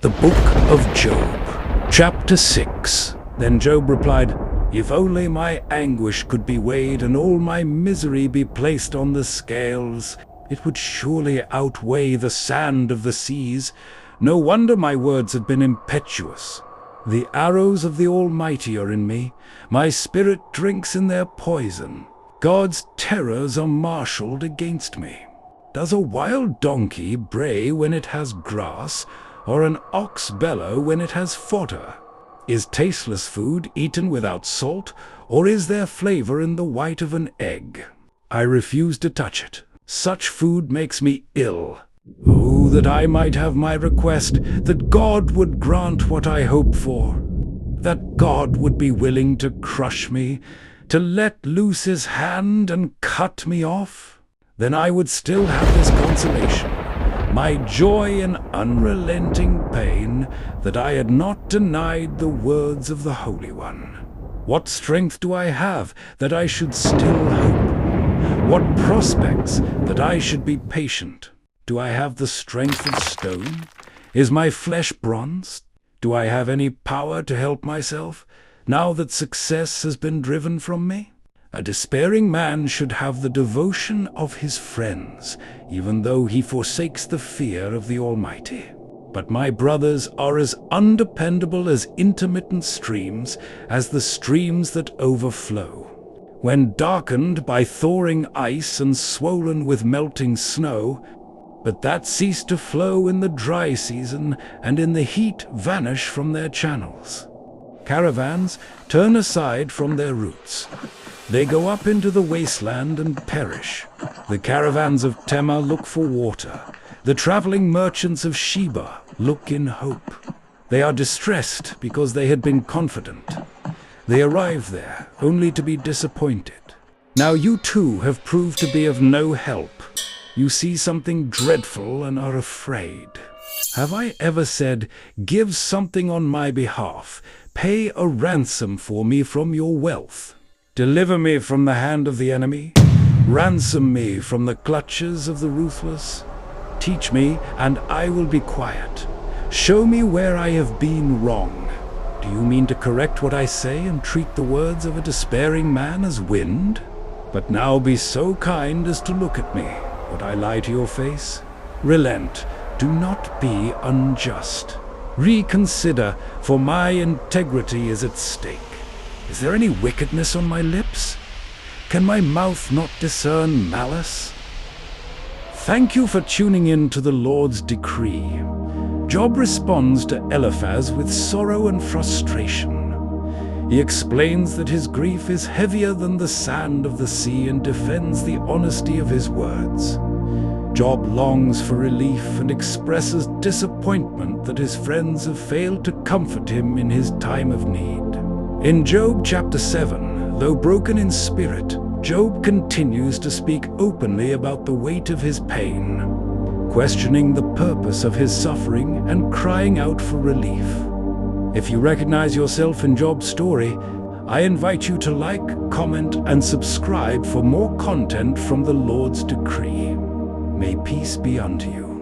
The Book of Job, Chapter 6. Then Job replied, "If only my anguish could be weighed and all my misery be placed on the scales, it would surely outweigh the sand of the seas. No wonder my words have been impetuous. The arrows of the Almighty are in me. My spirit drinks in their poison. God's terrors are marshaled against me. Does a wild donkey bray when it has grass, or an ox bellow when it has fodder? Is tasteless food eaten without salt, or is there flavor in the white of an egg? I refuse to touch it. Such food makes me ill. Oh, that I might have my request, that God would grant what I hope for, that God would be willing to crush me, to let loose his hand and cut me off. Then I would still have this consolation, my joy in unrelenting pain, that I had not denied the words of the Holy One. What strength do I have that I should still hope? What prospects that I should be patient? Do I have the strength of stone? Is my flesh bronze? Do I have any power to help myself, now that success has been driven from me? A despairing man should have the devotion of his friends, even though he forsakes the fear of the Almighty. But my brothers are as undependable as intermittent streams, as the streams that overflow. When darkened by thawing ice and swollen with melting snow, but that cease to flow in the dry season, and in the heat vanish from their channels. Caravans turn aside from their routes. They go up into the wasteland and perish. The caravans of Tema look for water. The traveling merchants of Sheba look in hope. They are distressed because they had been confident. They arrive there only to be disappointed. Now you too have proved to be of no help. You see something dreadful and are afraid. Have I ever said, "Give something on my behalf, pay a ransom for me from your wealth"? Deliver me from the hand of the enemy, ransom me from the clutches of the ruthless. Teach me, and I will be quiet. Show me where I have been wrong. Do you mean to correct what I say and treat the words of a despairing man as wind? But now be so kind as to look at me. Would I lie to your face? Relent. Do not be unjust. Reconsider, for my integrity is at stake. Is there any wickedness on my lips? Can my mouth not discern malice? Thank you for tuning in to the Lord's decree. Job responds to Eliphaz with sorrow and frustration. He explains that his grief is heavier than the sand of the sea and defends the honesty of his words. Job longs for relief and expresses disappointment that his friends have failed to comfort him in his time of need. In Job chapter 7, though broken in spirit, Job continues to speak openly about the weight of his pain, questioning the purpose of his suffering and crying out for relief. If you recognize yourself in Job's story, I invite you to like, comment, and subscribe for more content from the Lord's decree. May peace be unto you.